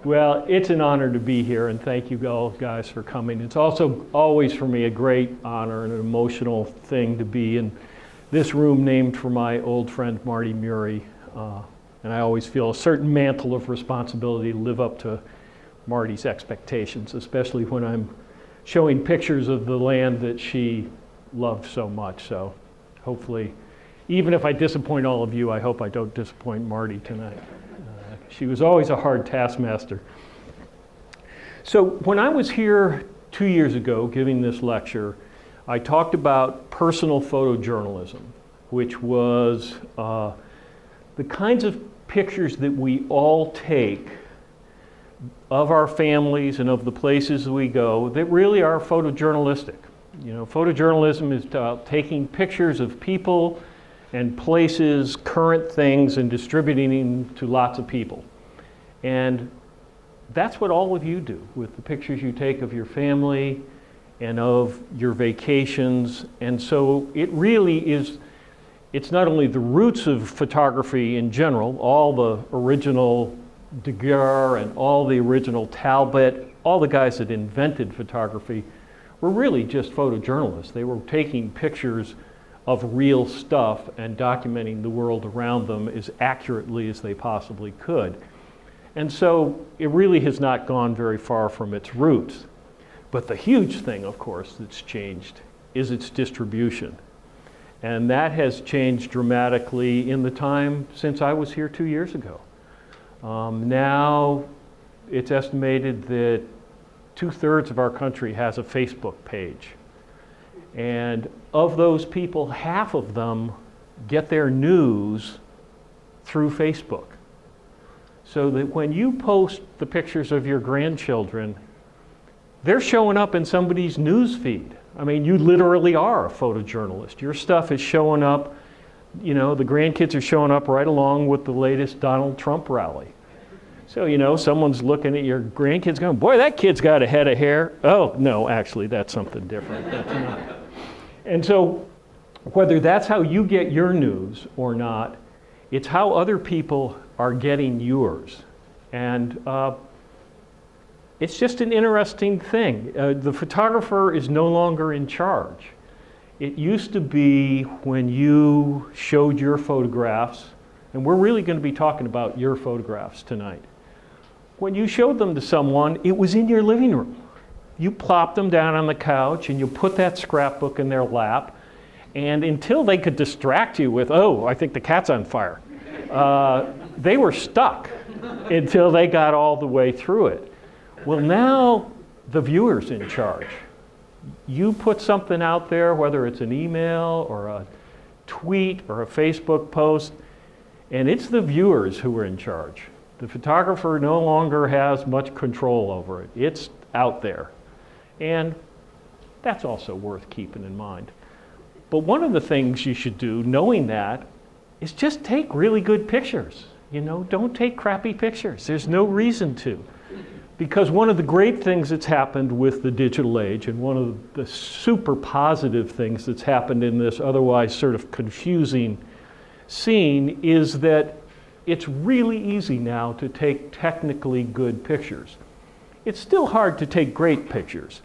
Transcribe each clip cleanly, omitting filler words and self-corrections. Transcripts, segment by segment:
Well, it's an honor to be here, and thank you all guys for coming. It's also always for me a great honor and an emotional thing to be in this room named for my old friend Marty Murray. And I always feel a certain mantle of responsibility to live up to Marty's expectations, especially when I'm showing pictures of the land that she loved so much. So hopefully, even if I disappoint all of you, I hope I don't disappoint Marty tonight. She was always a hard taskmaster. So when I was here 2 years ago giving this lecture, I talked about personal photojournalism, which was the kinds of pictures that we all take of our families and of the places we go that really are photojournalistic. You know, photojournalism is about taking pictures of people and places, current things, and distributing them to lots of people. And that's what all of you do with the pictures you take of your family and of your vacations. And so it really is, it's not only the roots of photography in general, all the original Daguerre and all the original Talbot, all the guys that invented photography were really just photojournalists. They were taking pictures of real stuff and documenting the world around them as accurately as they possibly could. And so it really has not gone very far from its roots. But the huge thing, of course, that's changed is its distribution. And that has changed dramatically in the time since I was here 2 years ago. Now it's estimated that 2/3 of our country has a Facebook page. And of those people, half of them get their news through Facebook. So that when you post the pictures of your grandchildren, they're showing up in somebody's news feed. I mean, you literally are a photojournalist. Your stuff is showing up, you know, the grandkids are showing up right along with the latest Donald Trump rally. So, you know, someone's looking at your grandkids going, boy, that kid's got a head of hair. Oh, no, actually, that's something different. That's not. And so, whether that's how you get your news or not, it's how other people are getting yours. And it's just an interesting thing. The photographer is no longer in charge. It used to be when you showed your photographs, and we're really going to be talking about your photographs tonight. When you showed them to someone, it was in your living room. You plopped them down on the couch and you put that scrapbook in their lap, and until they could distract you with, oh, I think the cat's on fire, they were stuck until they got all the way through it. Well, now the viewer's in charge. You put something out there, whether it's an email or a tweet or a Facebook post, and it's the viewers who are in charge. The photographer no longer has much control over it. It's out there. And that's also worth keeping in mind. But one of the things you should do, knowing that, is just take really good pictures. You know, don't take crappy pictures. There's no reason to. Because one of the great things that's happened with the digital age, and one of the super positive things that's happened in this otherwise sort of confusing scene, is that it's really easy now to take technically good pictures. It's still hard to take great pictures,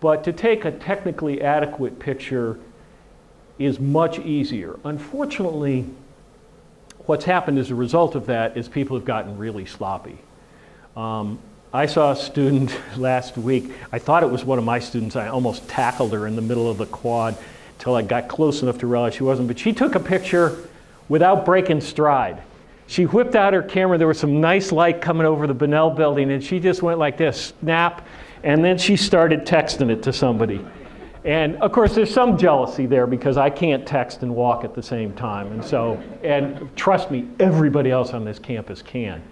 but to take a technically adequate picture is much easier. Unfortunately, what's happened as a result of that is people have gotten really sloppy. I saw a student last week. I thought it was one of my students. I almost tackled her in the middle of the quad until I got close enough to realize she wasn't. But she took a picture without breaking stride. She whipped out her camera. There was some nice light coming over the Bunnell building, and she just went like this, snap, and then she started texting it to somebody. And of course, there's some jealousy there because I can't text and walk at the same time. And trust me, everybody else on this campus can.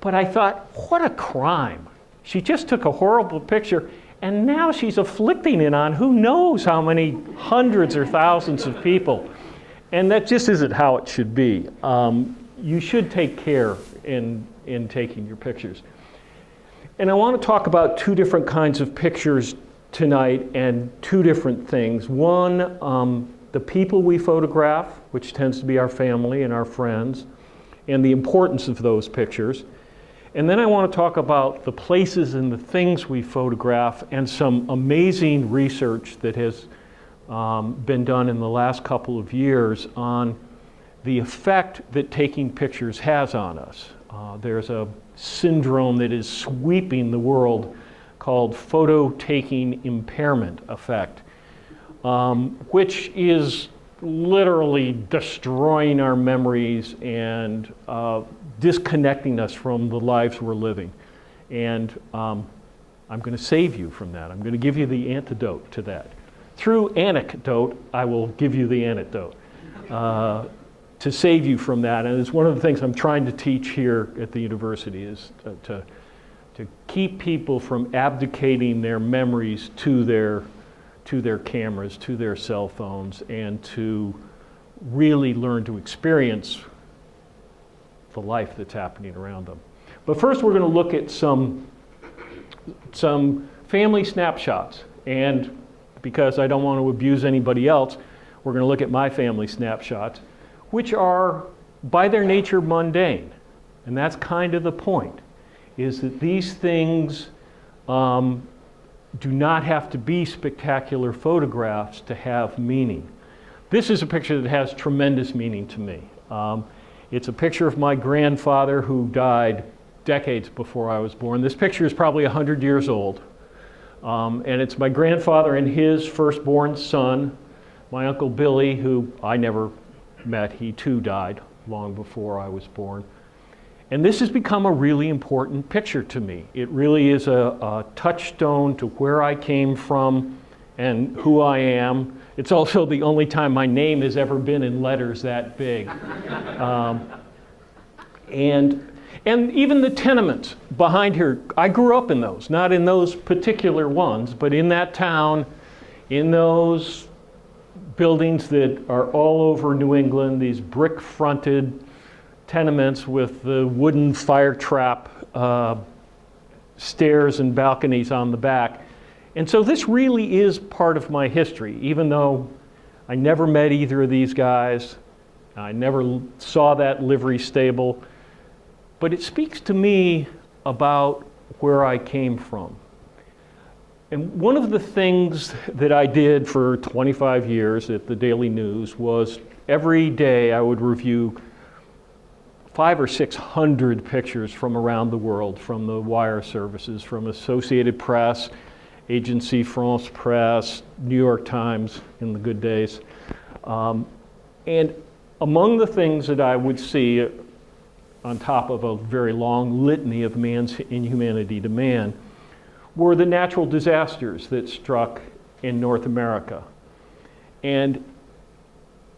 But I thought, what a crime. She just took a horrible picture, and now she's afflicting it on who knows how many hundreds or thousands of people. And that just isn't how it should be. You should take care in taking your pictures. And I want to talk about two different kinds of pictures tonight and two different things. One, the people we photograph, which tends to be our family and our friends, and the importance of those pictures. And then I want to talk about the places and the things we photograph and some amazing research that has been done in the last couple of years on the effect that taking pictures has on us. There's a syndrome that is sweeping the world called photo-taking impairment effect, which is literally destroying our memories and disconnecting us from the lives we're living. And I'm going to save you from that. I'm going to give you the antidote to that. Through anecdote, I will give you the antidote to save you from that. And it's one of the things I'm trying to teach here at the university is to keep people from abdicating their memories to their cameras, to their cell phones, and to really learn to experience the life that's happening around them. But first we're going to look at some family snapshots. And because I don't want to abuse anybody else, we're going to look at my family snapshots, which are by their nature mundane. And that's kind of the point, is that these things do not have to be spectacular photographs to have meaning. This is a picture that has tremendous meaning to me. It's a picture of my grandfather who died decades before I was born. This picture is probably 100 years old. And it's my grandfather and his firstborn son, my Uncle Billy, who I never met. He too died long before I was born. And this has become a really important picture to me. It really is a touchstone to where I came from and who I am. It's also the only time my name has ever been in letters that big. And even the tenements behind here, I grew up in those, not in those particular ones, but in that town, in those buildings that are all over New England, these brick-fronted tenements with the wooden fire trap stairs and balconies on the back. And so this really is part of my history, even though I never met either of these guys. I never saw that livery stable. But it speaks to me about where I came from. And one of the things that I did for 25 years at the Daily News was every day I would review 500 or 600 pictures from around the world, from the wire services, from Associated Press, Agence France Presse, New York Times in the good days. And among the things that I would see, on top of a very long litany of man's inhumanity to man, were the natural disasters that struck in North America. And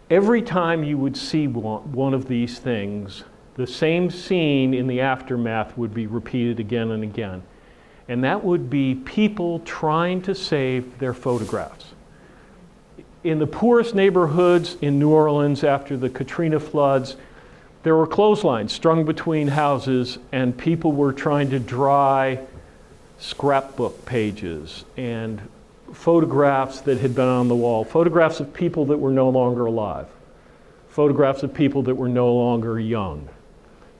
every time you would see one of these things, the same scene in the aftermath would be repeated again and again. And that would be people trying to save their photographs. In the poorest neighborhoods in New Orleans after the Katrina floods, there were clotheslines strung between houses, and people were trying to dry scrapbook pages and photographs that had been on the wall, photographs of people that were no longer alive, photographs of people that were no longer young,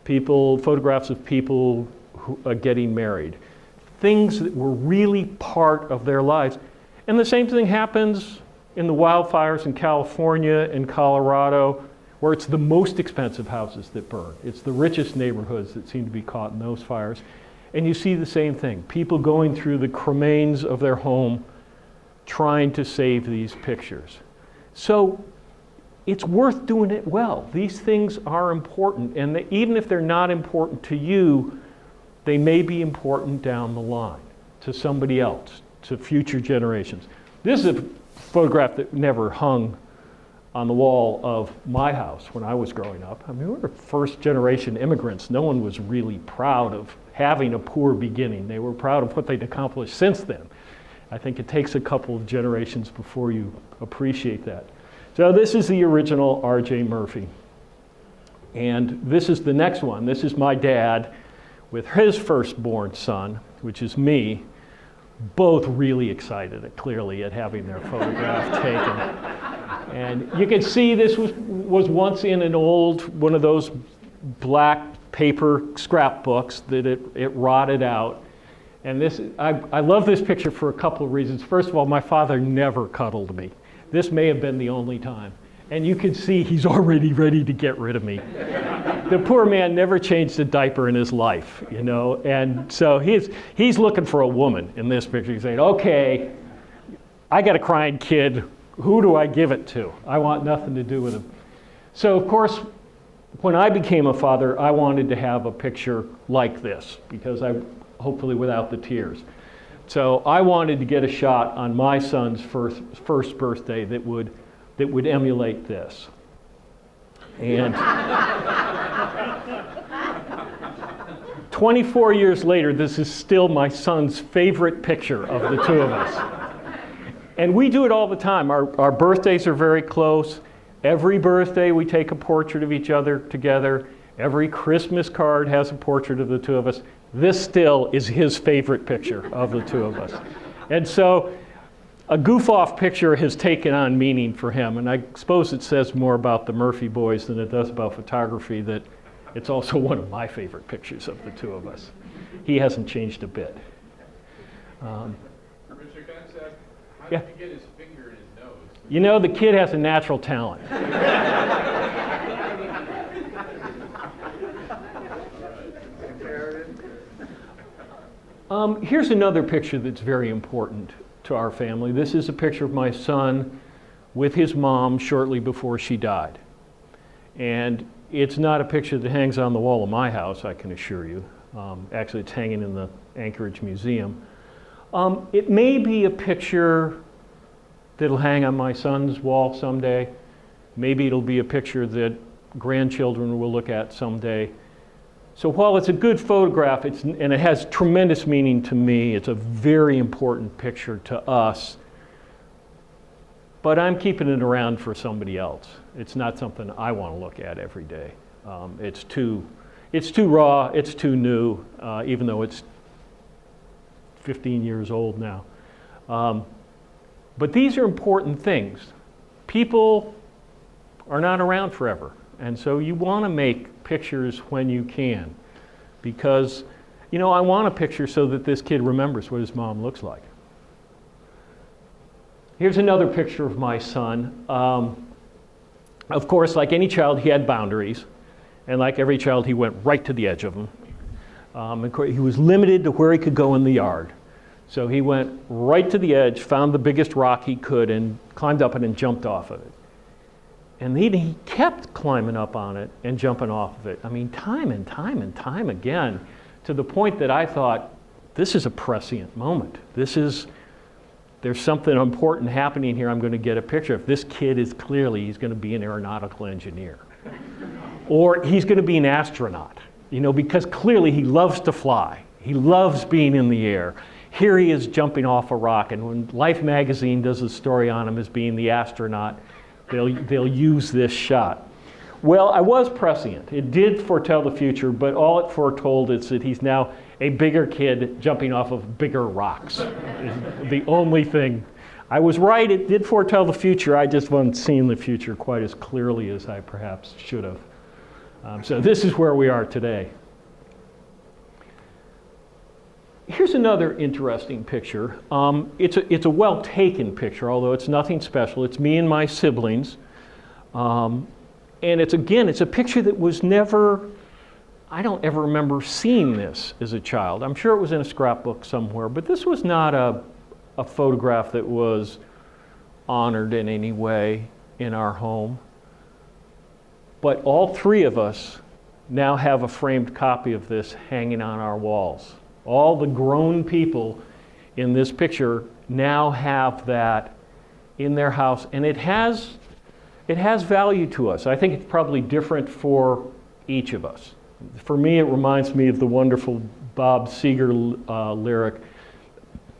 photographs of people who are getting married, things that were really part of their lives. And the same thing happens in the wildfires in California and Colorado, where it's the most expensive houses that burn. It's the richest neighborhoods that seem to be caught in those fires. And you see the same thing, people going through the cremains of their home trying to save these pictures. So it's worth doing it well. These things are important, and even if they're not important to you, they may be important down the line to somebody else, to future generations. This is a photograph that never hung on the wall of my house when I was growing up. I mean, we were first generation immigrants. No one was really proud of having a poor beginning. They were proud of what they'd accomplished since then. I think it takes a couple of generations before you appreciate that. So this is the original R.J. Murphy. And this is the next one. This is my dad with his firstborn son, which is me, both really excited, clearly, at having their photograph taken. And you can see this was once in an old, one of those black paper scrapbooks that it rotted out. And I love this picture for a couple of reasons. First of all, my father never cuddled me. This may have been the only time. And you can see he's already ready to get rid of me. The poor man never changed a diaper in his life, you know. And so he's looking for a woman in this picture. He's saying, okay, I got a crying kid. Who do I give it to? I want nothing to do with him. So, of course, when I became a father, I wanted to have a picture like this, because hopefully without the tears. So I wanted to get a shot on my son's first birthday that would emulate this. And 24 years later, this is still my son's favorite picture of the two of us. And we do it all the time. Our birthdays are very close. Every birthday we take a portrait of each other together. Every Christmas card has a portrait of the two of us. This still is his favorite picture of the two of us. And so a goof-off picture has taken on meaning for him. And I suppose it says more about the Murphy boys than it does about photography that it's also one of my favorite pictures of the two of us. He hasn't changed a bit. Mr. Concept, how yeah. did you get his finger in his nose? You know, the kid has a natural talent. Here's another picture that's very important to our family. This is a picture of my son with his mom shortly before she died. And it's not a picture that hangs on the wall of my house, I can assure you. Actually, it's hanging in the Anchorage Museum. It may be a picture that'll hang on my son's wall someday. Maybe it'll be a picture that grandchildren will look at someday. So while it's a good photograph, and it has tremendous meaning to me, it's a very important picture to us, but I'm keeping it around for somebody else. It's not something I want to look at every day. It's too raw, it's too new, even though it's 15 years old now. But these are important things. People are not around forever. And so you want to make pictures when you can, because, you know, I want a picture so that this kid remembers what his mom looks like. Here's another picture of my son. Of course, like any child, he had boundaries, and like every child, he went right to the edge of them. Of course, he was limited to where he could go in the yard. So he went right to the edge, found the biggest rock he could, and climbed up it and jumped off of it. And he kept climbing up on it and jumping off of it. I mean, time and time and time again, to the point that I thought, this is a prescient moment. There's something important happening here. I'm going to get a picture. If this kid he's going to be an aeronautical engineer. Or he's going to be an astronaut, you know, because clearly he loves to fly. He loves being in the air. Here he is jumping off a rock, and when Life magazine does a story on him as being the astronaut, they'll use this shot. Well, I was prescient. It did foretell the future, but all it foretold is that he's now a bigger kid jumping off of bigger rocks. Is the only thing. I was right, it did foretell the future. I just wasn't seeing the future quite as clearly as I perhaps should have. So this is where we are today. Here's another interesting picture. It's a well-taken picture, although it's nothing special. It's me and my siblings. And it's a picture that was never, I don't ever remember seeing this as a child. I'm sure it was in a scrapbook somewhere, but this was not a photograph that was honored in any way in our home. But all three of us now have a framed copy of this hanging on our walls. All the grown people in this picture now have that in their house, and it has value to us. I think it's probably different for each of us. For me, it reminds me of the wonderful Bob Seger lyric,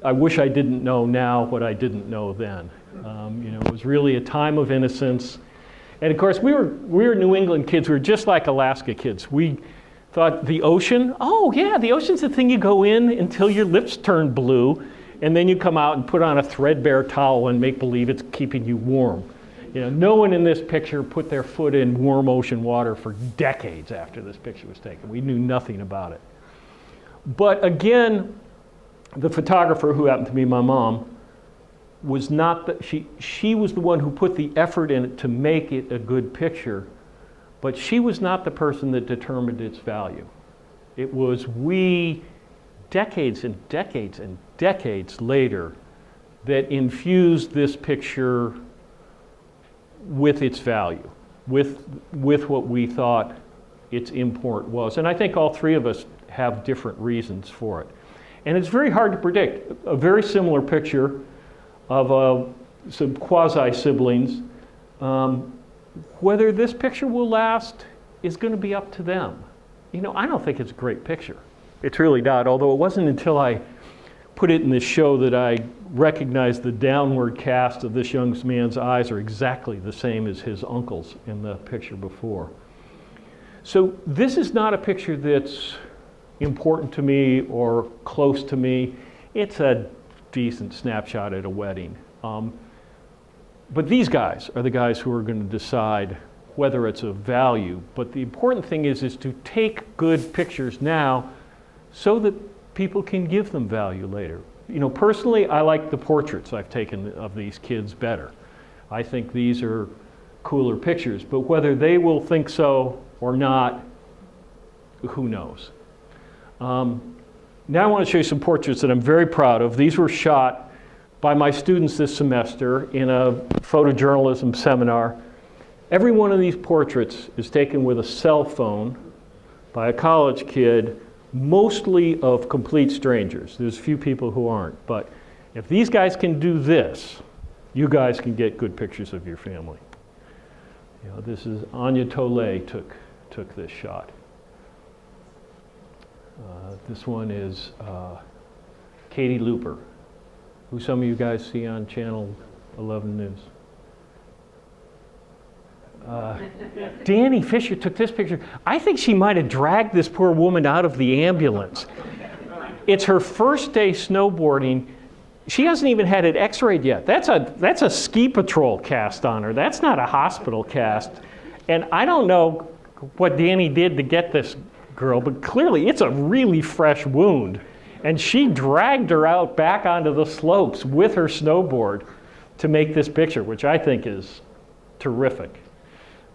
"I wish I didn't know now what I didn't know then." It was really a time of innocence. And of course, we were New England kids. We were just like Alaska kids. We thought the ocean, oh yeah, the ocean's the thing you go in until your lips turn blue, and then you come out and put on a threadbare towel and make believe it's keeping you warm. You know, no one in this picture put their foot in warm ocean water for decades after this picture was taken. We knew nothing about it. But again, the photographer, who happened to be my mom, was not she was the one who put the effort in it to make it a good picture, but she was not the person that determined its value. It was we, decades and decades and decades later, that infused this picture with its value, with what we thought its import was. And I think all three of us have different reasons for it. And it's very hard to predict. A very similar picture of some quasi-siblings. Whether this picture will last is going to be up to them. You know, I don't think it's a great picture. It's really not, although it wasn't until I put it in this show that I recognized the downward cast of this young man's eyes are exactly the same as his uncle's in the picture before. So this is not a picture that's important to me or close to me. It's a decent snapshot at a wedding. But these guys are the guys who are going to decide whether it's of value. But the important thing is to take good pictures now so that people can give them value later. You know, personally, I like the portraits I've taken of these kids better. I think these are cooler pictures, but whether they will think so or not, who knows? Now I want to show you some portraits that I'm very proud of. These were shot by my students this semester in a photojournalism seminar. Every one of these portraits is taken with a cell phone by a college kid, mostly of complete strangers. There's a few people who aren't, but if these guys can do this, you guys can get good pictures of your family. You know, this is Anya Tolay took this shot. This one is Katie Looper, who some of you guys see on Channel 11 News. Danny Fisher took this picture. I think she might have dragged this poor woman out of the ambulance. It's her first day snowboarding. She hasn't even had it x-rayed yet. That's a ski patrol cast on her. That's not a hospital cast. And I don't know what Danny did to get this girl, but clearly it's a really fresh wound. And she dragged her out back onto the slopes with her snowboard to make this picture, which I think is terrific.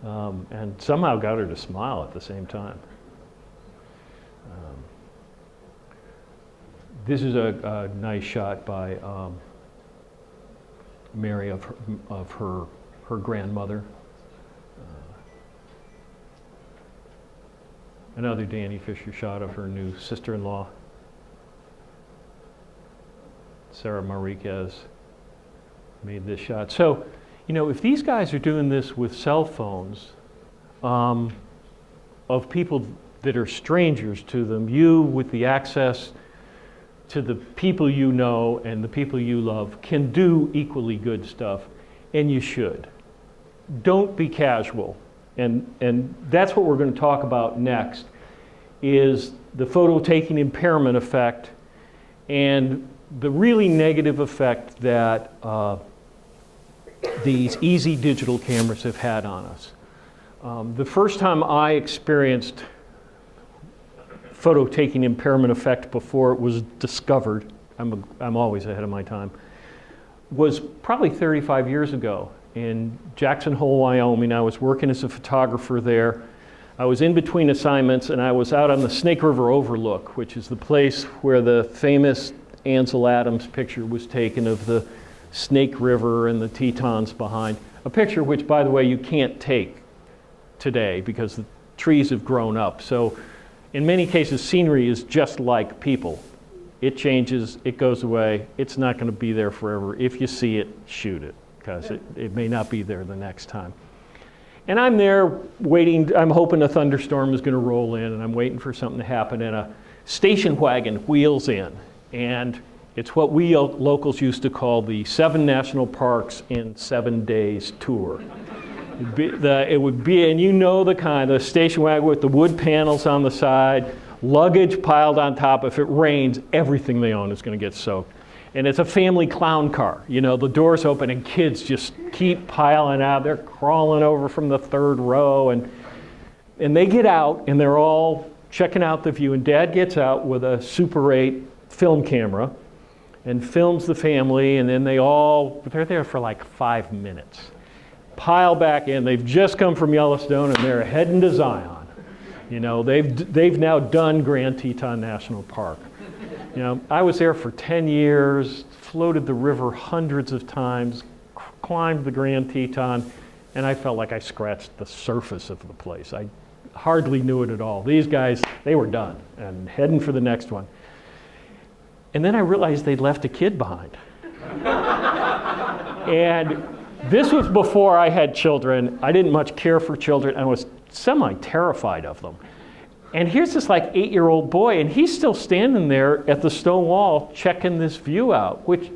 And somehow got her to smile at the same time. This is a nice shot by Mary of her grandmother. Another Danny Fisher shot of her new sister-in-law, Sarah Mariquez, made this shot. So, you know, if these guys are doing this with cell phones of people that are strangers to them, you with the access to the people you know and the people you love can do equally good stuff, and you should. Don't be casual. And that's what we're going to talk about next, is the photo-taking impairment effect and the really negative effect that these easy digital cameras have had on us. The first time I experienced photo-taking impairment effect before it was discovered, I'm always ahead of my time, was probably 35 years ago in Jackson Hole, Wyoming. I was working as a photographer there. I was in between assignments and I was out on the Snake River Overlook, which is the place where the famous Ansel Adams picture was taken of the Snake River and the Tetons behind. A picture which, by the way, you can't take today because the trees have grown up. So in many cases, scenery is just like people. It changes, it goes away, it's not going to be there forever. If you see it, shoot it, because it may not be there the next time. And I'm there waiting, I'm hoping a thunderstorm is going to roll in, and I'm waiting for something to happen, and a station wagon wheels in. And it's what we locals used to call the 7 National Parks in 7 Days tour. It would be, and you know the kind, the station wagon with the wood panels on the side, luggage piled on top. If it rains, everything they own is going to get soaked. And it's a family clown car. You know, the doors open and kids just keep piling out. They're crawling over from the third row. And they get out and they're all checking out the view. And Dad gets out with a Super 8 film camera and films the family. And then they're there for like 5 minutes. Pile back in. They've just come from Yellowstone and they're heading to Zion. You know, they've now done Grand Teton National Park. You know, I was there for 10 years, floated the river hundreds of times, climbed the Grand Teton, and I felt like I scratched the surface of the place. I hardly knew it at all. These guys, they were done and heading for the next one. And then I realized they'd left a kid behind. And this was before I had children. I didn't much care for children. I was semi-terrified of them. And here's this like 8-year-old boy, and he's still standing there at the stone wall checking this view out, which,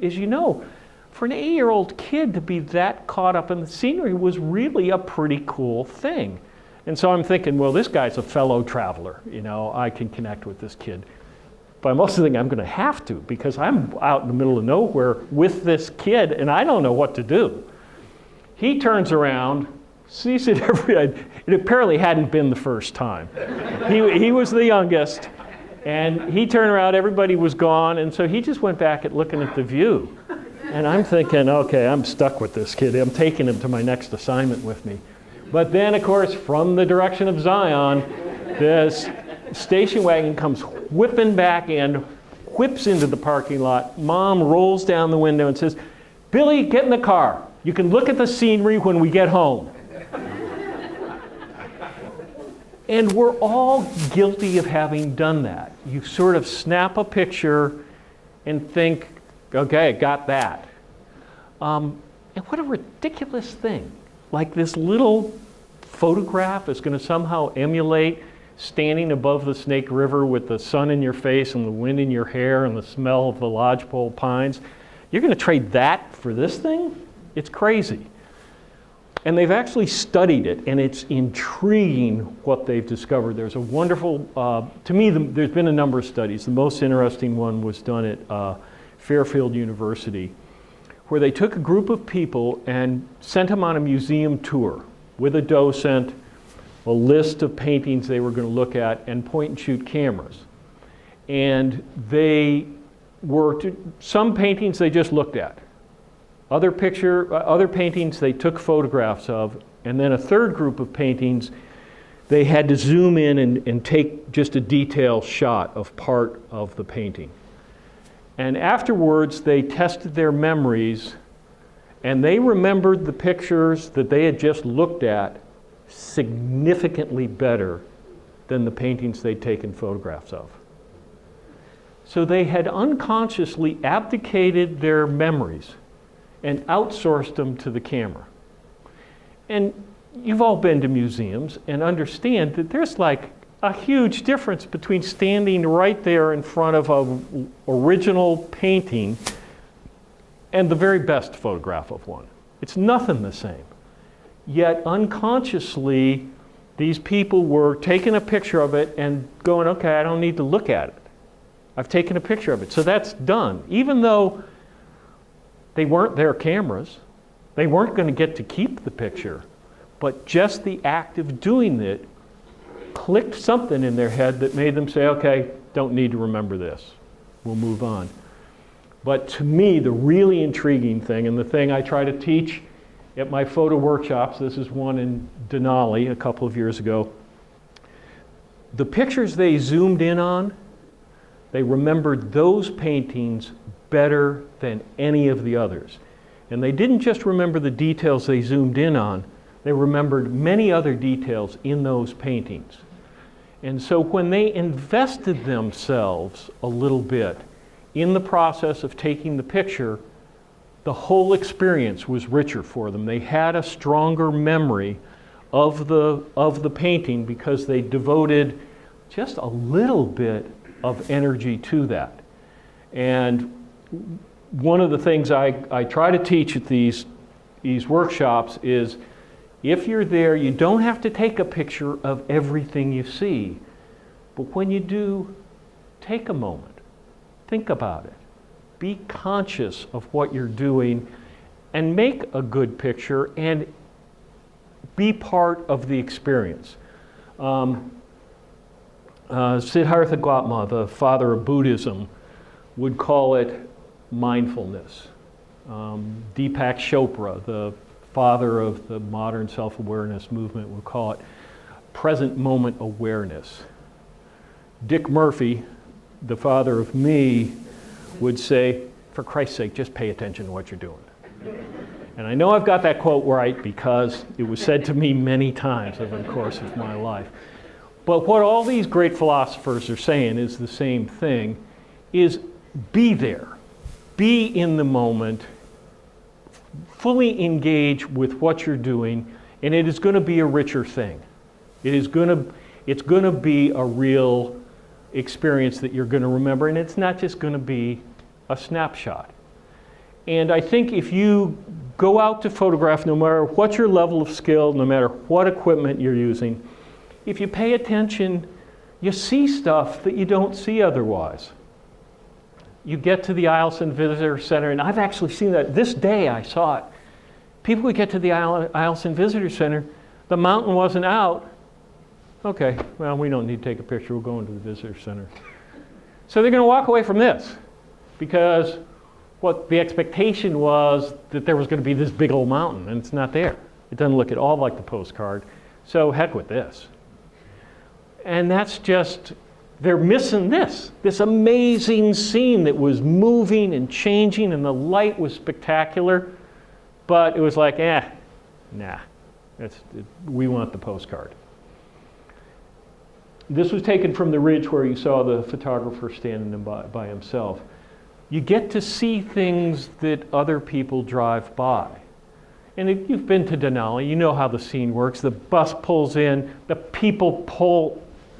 as you know, for an 8-year-old kid to be that caught up in the scenery was really a pretty cool thing. And so I'm thinking, well, this guy's a fellow traveler. You know, I can connect with this kid. But I'm also thinking I'm going to have to, because I'm out in the middle of nowhere with this kid, and I don't know what to do. He turns around, sees it it apparently hadn't been the first time. He was the youngest, and he turned around, everybody was gone, and so he just went back at looking at the view. And I'm thinking, okay, I'm stuck with this kid. I'm taking him to my next assignment with me. But then, of course, from the direction of Zion, this station wagon comes whipping back in, whips into the parking lot. Mom rolls down the window and says, "Billy, get in the car. You can look at the scenery when we get home." And we're all guilty of having done that. You sort of snap a picture and think, okay, got that. And what a ridiculous thing. Like this little photograph is going to somehow emulate standing above the Snake River with the sun in your face and the wind in your hair and the smell of the lodgepole pines. You're going to trade that for this thing? It's crazy. And they've actually studied it, and it's intriguing what they've discovered. There's a wonderful, to me, there's been a number of studies. The most interesting one was done at Fairfield University, where they took a group of people and sent them on a museum tour with a docent, a list of paintings they were going to look at, and point and shoot cameras. And they were, some paintings they just looked at. Other paintings they took photographs of, and then a third group of paintings they had to zoom in and take just a detailed shot of part of the painting. And afterwards they tested their memories, and they remembered the pictures that they had just looked at significantly better than the paintings they'd taken photographs of. So they had unconsciously abdicated their memories and outsourced them to the camera. And you've all been to museums and understand that there's like a huge difference between standing right there in front of an original painting and the very best photograph of one. It's nothing the same. Yet unconsciously, these people were taking a picture of it and going, okay, I don't need to look at it. I've taken a picture of it. So that's done. Even though they weren't their cameras, they weren't going to get to keep the picture, but just the act of doing it clicked something in their head that made them say, okay, don't need to remember this. We'll move on. But to me, the really intriguing thing, and the thing I try to teach at my photo workshops, this is one in Denali a couple of years ago, the pictures they zoomed in on, they remembered those paintings better than any of the others. And they didn't just remember the details they zoomed in on, they remembered many other details in those paintings. And so when they invested themselves a little bit in the process of taking the picture, the whole experience was richer for them. They had a stronger memory of the painting because they devoted just a little bit of energy to that. And one of the things I try to teach at these workshops is, if you're there, you don't have to take a picture of everything you see, but when you do, take a moment, think about it, be conscious of what you're doing and make a good picture and be part of the experience. Siddhartha Gautama, the father of Buddhism, would call it mindfulness. Deepak Chopra, the father of the modern self-awareness movement, would call it present moment awareness. Dick Murphy, the father of me, would say, for Christ's sake, just pay attention to what you're doing. And I know I've got that quote right because it was said to me many times over the course of my life. But what all these great philosophers are saying is the same thing, is be there. Be in the moment. Fully engage with what you're doing, and it is going to be a richer thing. It's going to be a real experience that you're going to remember, and it's not just going to be a snapshot. And I think if you go out to photograph, no matter what your level of skill, no matter what equipment you're using, if you pay attention, you see stuff that you don't see otherwise. You get to the Eielson Visitor Center, and I've actually seen that. This day I saw it. People would get to the Eielson Visitor Center, the mountain wasn't out. Okay, well, we don't need to take a picture, we'll go into the Visitor Center. So they're going to walk away from this because what the expectation was that there was going to be this big old mountain, and it's not there. It doesn't look at all like the postcard, so heck with this. And that's just, they're missing this amazing scene that was moving and changing, and the light was spectacular, but it was like, nah, we want the postcard. This was taken from the ridge where you saw the photographer standing by himself. You get to see things that other people drive by. And if you've been to Denali, you know how the scene works. The bus pulls in, the people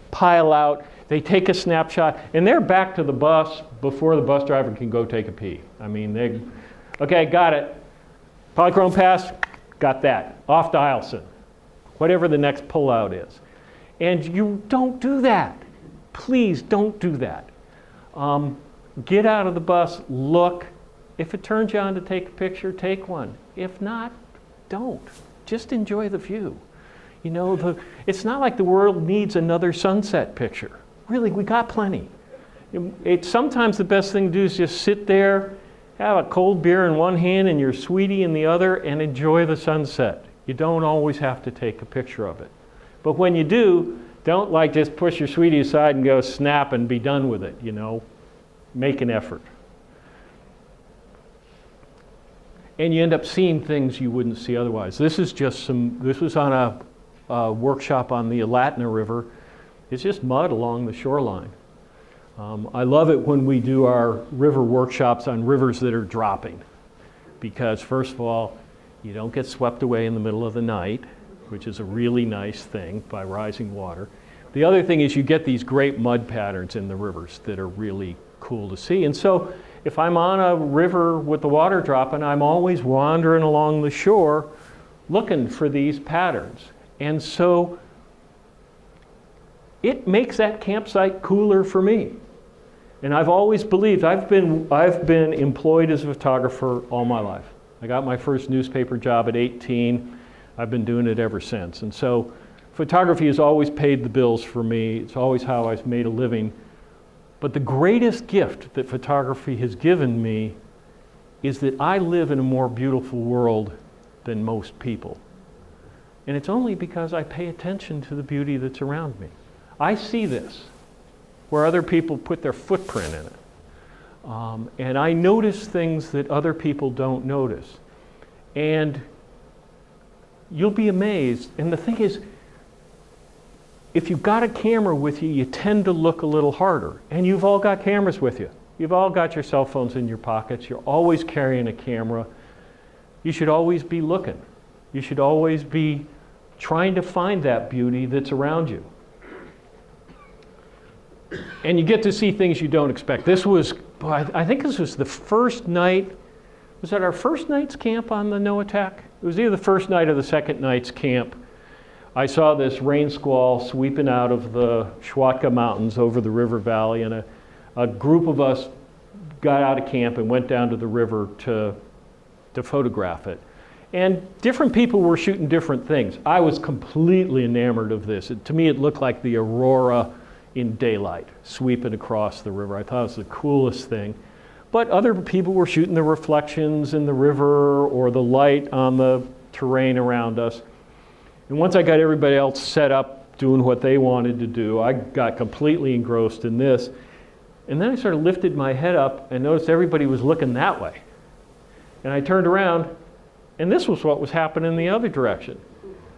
pile out, they take a snapshot, and they're back to the bus before the bus driver can go take a pee. I mean, okay, got it. Polychrome pass, got that. Off to Eielson. Whatever the next pullout is. And you don't do that. Please don't do that. Get out of the bus, look. If it turns you on to take a picture, take one. If not, don't. Just enjoy the view. You know, it's not like the world needs another sunset picture. Really, we got plenty. Sometimes the best thing to do is just sit there, have a cold beer in one hand and your sweetie in the other, and enjoy the sunset. You don't always have to take a picture of it. But when you do, don't just push your sweetie aside and go snap and be done with it, you know. Make an effort. And you end up seeing things you wouldn't see otherwise. This was on a workshop on the Alatna River. It's just mud along the shoreline. I love it when we do our river workshops on rivers that are dropping, because first of all, you don't get swept away in the middle of the night, which is a really nice thing by rising water. The other thing is you get these great mud patterns in the rivers that are really cool to see. And so if I'm on a river with the water dropping, I'm always wandering along the shore looking for these patterns. And so it makes that campsite cooler for me. And I've always believed, I've been employed as a photographer all my life. I got my first newspaper job at 18. I've been doing it ever since. And so photography has always paid the bills for me. It's always how I've made a living. But the greatest gift that photography has given me is that I live in a more beautiful world than most people. And it's only because I pay attention to the beauty that's around me. I see this where other people put their footprint in it. And I notice things that other people don't notice. And you'll be amazed. And the thing is, if you've got a camera with you, you tend to look a little harder. And you've all got cameras with you. You've all got your cell phones in your pockets. You're always carrying a camera. You should always be looking. You should always be trying to find that beauty that's around you. And you get to see things you don't expect. I think this was the first night. Was that our first night's camp on the Noatak? It was either the first night or the second night's camp. I saw this rain squall sweeping out of the Schwatka Mountains over the river valley, and a group of us got out of camp and went down to the river to photograph it. And different people were shooting different things. I was completely enamored of this. To me, it looked like the aurora in daylight, sweeping across the river. I thought it was the coolest thing. But other people were shooting the reflections in the river or the light on the terrain around us. And once I got everybody else set up doing what they wanted to do, I got completely engrossed in this. And then I sort of lifted my head up and noticed everybody was looking that way. And I turned around, and this was what was happening in the other direction.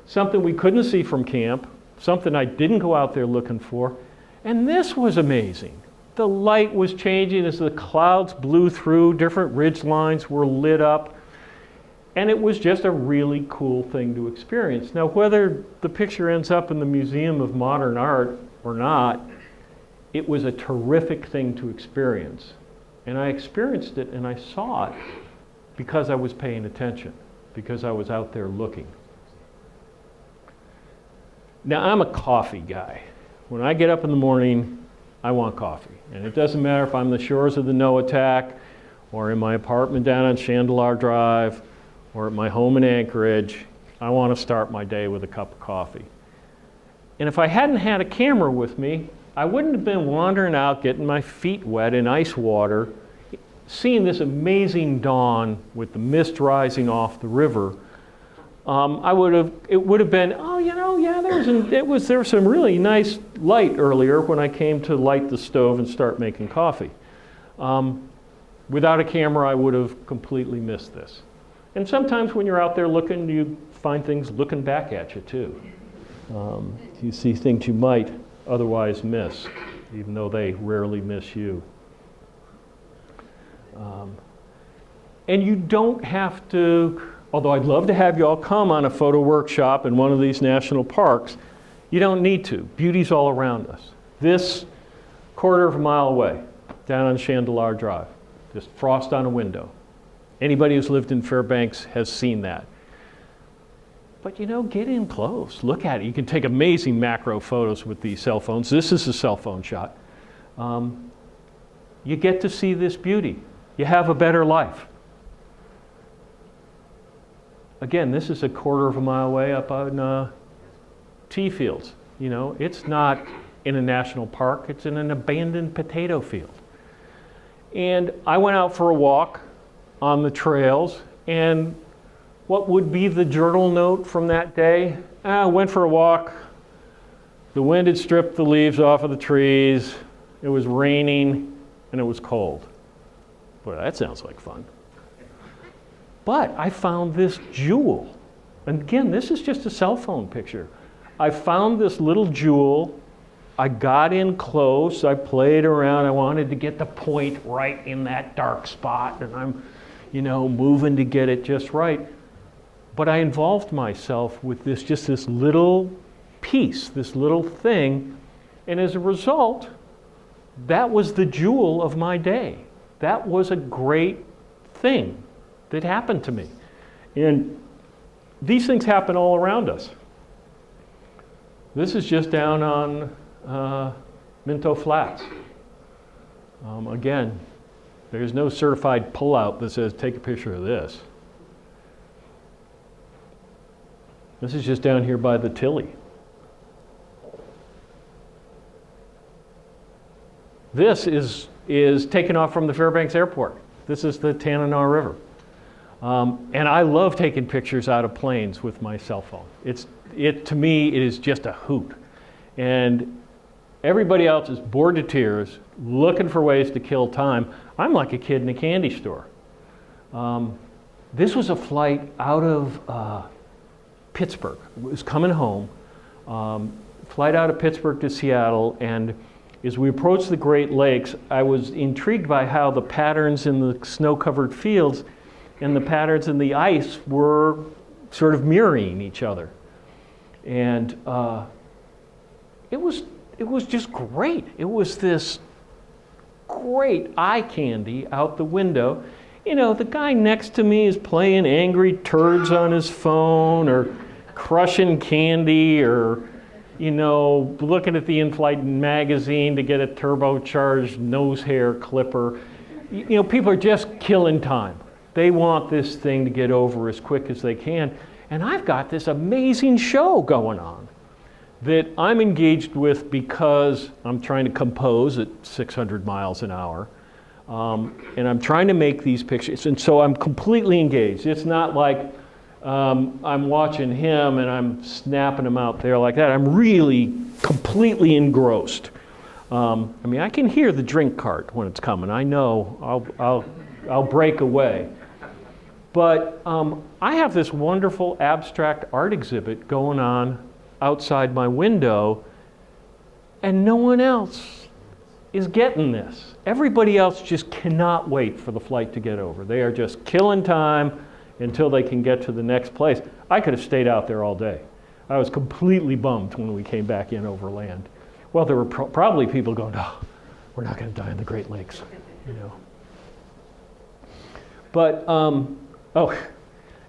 Something we couldn't see from camp, something I didn't go out there looking for, and this was amazing. The light was changing as the clouds blew through, different ridge lines were lit up, and it was just a really cool thing to experience. Now, whether the picture ends up in the Museum of Modern Art or not, it was a terrific thing to experience. And I experienced it and I saw it because I was paying attention, because I was out there looking. Now, I'm a coffee guy. When I get up in the morning, I want coffee. And it doesn't matter if I'm on the shores of the Noatak, or in my apartment down on Chandelar Drive, or at my home in Anchorage. I want to start my day with a cup of coffee. And if I hadn't had a camera with me, I wouldn't have been wandering out, getting my feet wet in ice water, seeing this amazing dawn with the mist rising off the river. It would have been, oh, you know, yeah, there was some really nice light earlier when I came to light the stove and start making coffee. Without a camera, I would have completely missed this. And sometimes when you're out there looking, you find things looking back at you too. You see things you might otherwise miss, even though they rarely miss you. And you don't have to, although I'd love to have you all come on a photo workshop in one of these national parks, you don't need to. Beauty's all around us. This quarter of a mile away, down on Chandelar Drive, just frost on a window. Anybody who's lived in Fairbanks has seen that. But you know, get in close, look at it. You can take amazing macro photos with these cell phones. This is a cell phone shot. You get to see this beauty. You have a better life. Again, this is a quarter of a mile away up on tea fields. You know, it's not in a national park, it's in an abandoned potato field. And I went out for a walk on the trails, and what would be the journal note from that day? I went for a walk. The wind had stripped the leaves off of the trees. It was raining, and it was cold. Boy, that sounds like fun. But I found this jewel. And again, this is just a cell phone picture. I found this little jewel. I got in close. I played around. I wanted to get the point right in that dark spot. And I'm, you know, moving to get it just right. But I involved myself with this, just this little piece, this little thing. And as a result, that was the jewel of my day. That was a great thing that happened to me. And these things happen all around us. This is just down on Minto Flats. Again, there's no certified pullout that says take a picture of this. This is just down here by the Tilly. This is taken off from the Fairbanks Airport. This is the Tanana River. And I love taking pictures out of planes with my cell phone. To me, it is just a hoot. And everybody else is bored to tears, looking for ways to kill time. I'm like a kid in a candy store. This was a flight out of Pittsburgh. It was coming home. Flight out of Pittsburgh to Seattle, and as we approached the Great Lakes, I was intrigued by how the patterns in the snow-covered fields and the patterns in the ice were sort of mirroring each other. And it was just great. It was this great eye candy out the window. You know, the guy next to me is playing angry turds on his phone or crushing candy or, you know, looking at the in-flight magazine to get a turbocharged nose hair clipper. people are just killing time. They want this thing to get over as quick as they can. And I've got this amazing show going on that I'm engaged with because I'm trying to compose at 600 miles an hour. And I'm trying to make these pictures. And so I'm completely engaged. It's not like I'm watching him and I'm snapping him out there like that. I'm really completely engrossed. I can hear the drink cart when it's coming. I know I'll break away. But I have this wonderful abstract art exhibit going on outside my window, and no one else is getting this. Everybody else just cannot wait for the flight to get over. They are just killing time until they can get to the next place. I could have stayed out there all day. I was completely bummed when we came back in over land. Well, there were probably people going, oh, we're not going to die in the Great Lakes, But,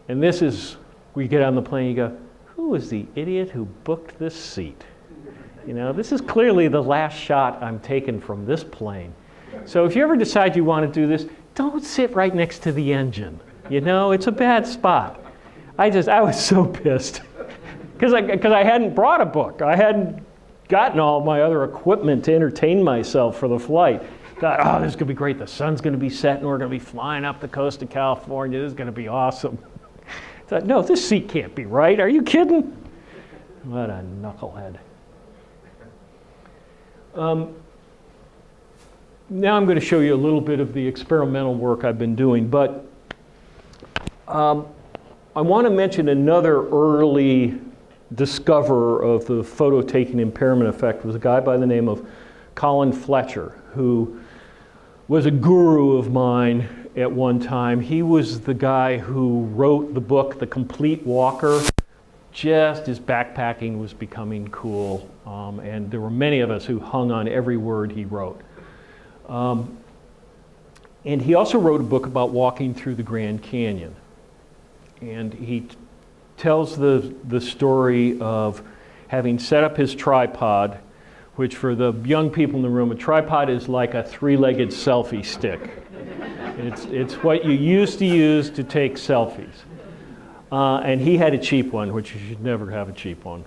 and this is, we get on the plane, you go, who is the idiot who booked this seat? This is clearly the last shot I'm taking from this plane. So if you ever decide you want to do this, don't sit right next to the engine. It's a bad spot. I was so pissed. Because I hadn't brought a book. I hadn't gotten all my other equipment to entertain myself for the flight. Thought, oh, this is going to be great. The sun's going to be setting. We're going to be flying up the coast of California. This is going to be awesome. Thought, no, this seat can't be right. Are you kidding? What a knucklehead. Now I'm going to show you a little bit of the experimental work I've been doing, but I want to mention another early discoverer of the photo-taking impairment effect was a guy by the name of Colin Fletcher, who was a guru of mine at one time. He was the guy who wrote the book, The Complete Walker, just as backpacking was becoming cool, and there were many of us who hung on every word he wrote. And he also wrote a book about walking through the Grand Canyon. And he tells the story of having set up his tripod, which for the young people in the room, a tripod is like a three-legged selfie stick. It's what you used to use to take selfies. And he had a cheap one, which you should never have a cheap one.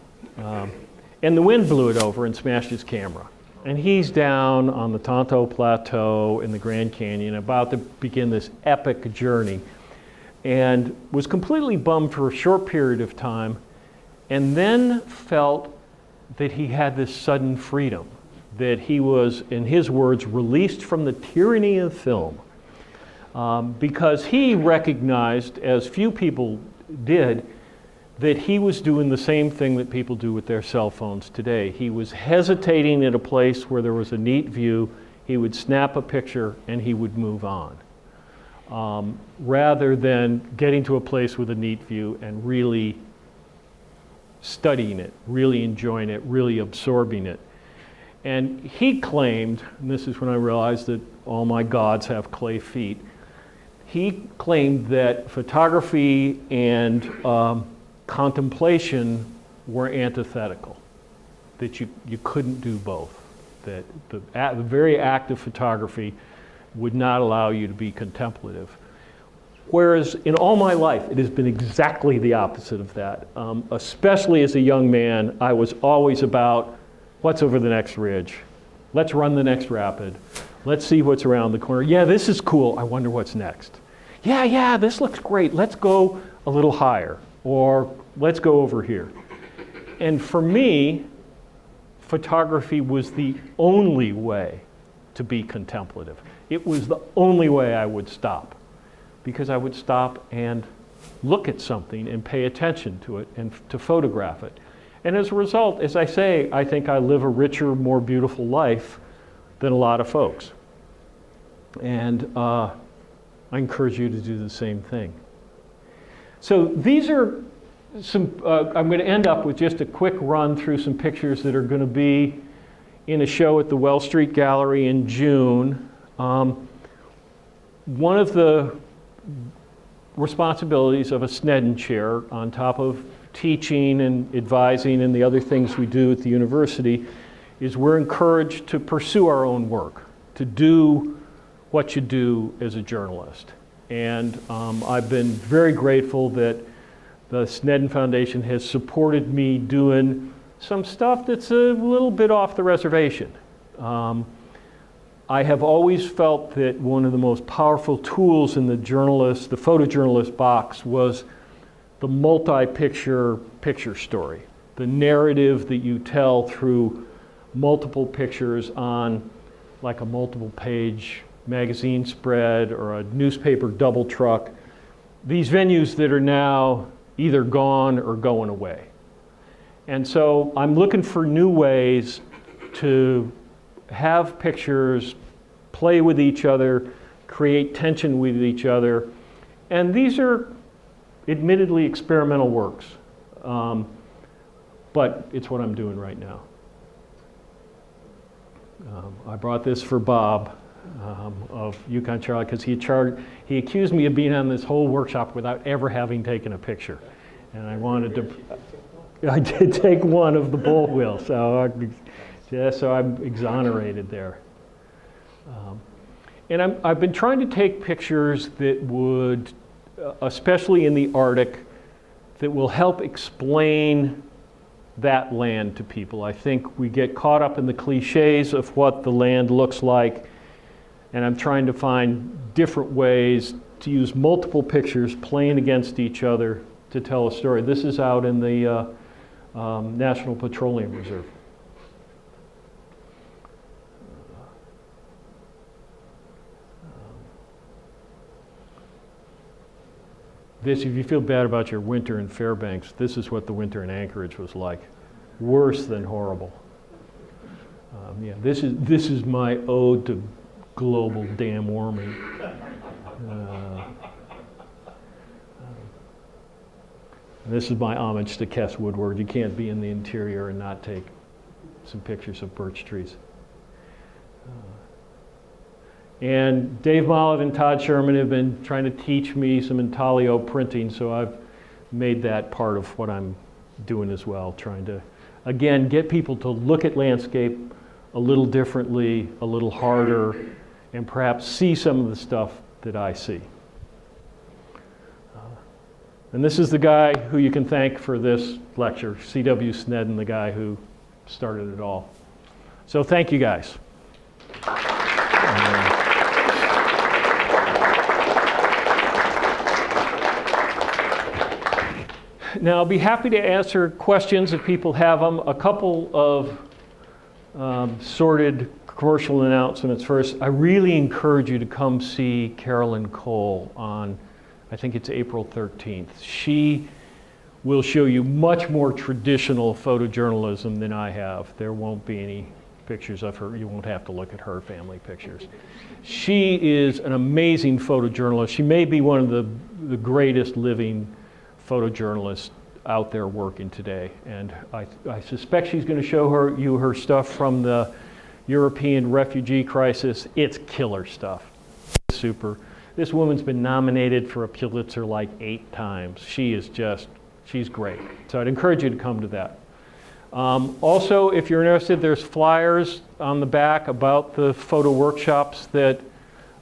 And the wind blew it over and smashed his camera. And he's down on the Tonto Plateau in the Grand Canyon, about to begin this epic journey, and was completely bummed for a short period of time, and then felt that he had this sudden freedom, that he was, in his words, released from the tyranny of film, because he recognized, as few people did, that he was doing the same thing that people do with their cell phones today. He was hesitating at a place where there was a neat view. He would snap a picture and he would move on, rather than getting to a place with a neat view and really studying it, really enjoying it, really absorbing it. And he claimed, and this is when I realized that all my gods have clay feet, he claimed that photography and contemplation were antithetical, that you couldn't do both, that the very act of photography would not allow you to be contemplative. Whereas in all my life, it has been exactly the opposite of that. Especially as a young man, I was always about what's over the next ridge. Let's run the next rapid. Let's see what's around the corner. Yeah, this is cool. I wonder what's next. Yeah, this looks great. Let's go a little higher. Or let's go over here. And for me, photography was the only way to be contemplative. It was the only way I would stop, because I would stop and look at something and pay attention to it and to photograph it. And as a result, as I say, I think I live a richer, more beautiful life than a lot of folks. And I encourage you to do the same thing. So these are some, I'm going to end up with just a quick run through some pictures that are going to be in a show at the Well Street Gallery in June. One of the responsibilities of a Snedden chair, on top of teaching and advising and the other things we do at the university, is we're encouraged to pursue our own work, to do what you do as a journalist. And I've been very grateful that the Snedden Foundation has supported me doing some stuff that's a little bit off the reservation. I have always felt that one of the most powerful tools in the photojournalist box was the picture story, the narrative that you tell through multiple pictures on like a multiple page magazine spread or a newspaper double truck. These venues that are now either gone or going away. And so I'm looking for new ways to have pictures play with each other, create tension with each other. And these are admittedly experimental works, but it's what I'm doing right now. I brought this for Bob of Yukon Charlie because he accused me of being on this whole workshop without ever having taken a picture. And I wanted to, I did take one of the bull wheel, so I'm exonerated there. And I've been trying to take pictures that would, especially in the Arctic, that will help explain that land to people. I think we get caught up in the cliches of what the land looks like, and I'm trying to find different ways to use multiple pictures playing against each other to tell a story. This is out in the National Petroleum Reserve. This, if you feel bad about your winter in Fairbanks, this is what the winter in Anchorage was like. Worse than horrible. Yeah, this is my ode to global damn warming. This is my homage to Kess Woodward. You can't be in the interior and not take some pictures of birch trees. And Dave Mollett and Todd Sherman have been trying to teach me some intaglio printing, so I've made that part of what I'm doing as well, trying to, again, get people to look at landscape a little differently, a little harder, and perhaps see some of the stuff that I see. And this is the guy who you can thank for this lecture, C.W. Snedden, the guy who started it all. So thank you guys. Now, I'll be happy to answer questions if people have them. A couple of sorted commercial announcements first. I really encourage you to come see Carolyn Cole on, I think it's April 13th. She will show you much more traditional photojournalism than I have. There won't be any pictures of her. You won't have to look at her family pictures. She is an amazing photojournalist. She may be one of the greatest living photojournalists out there working today. And I suspect she's going to show you her stuff from the European refugee crisis. It's killer stuff. It's super. This woman's been nominated for a Pulitzer like 8 times. She's great. So I'd encourage you to come to that. Also, if you're interested, there's flyers on the back about the photo workshops that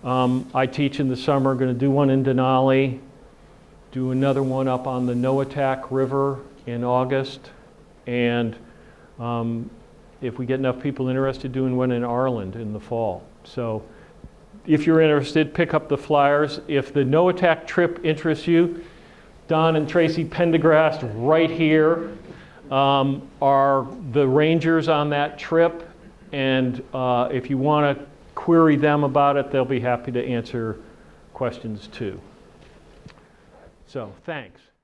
I teach in the summer. I'm going to do one in Denali, do another one up on the Noatak River in August, and if we get enough people interested, doing one in Ireland in the fall. So if you're interested, pick up the flyers. If the Noatak trip interests you, Don and Tracy Pendergrast right here are the rangers on that trip, and if you want to query them about it, they'll be happy to answer questions too. So, thanks.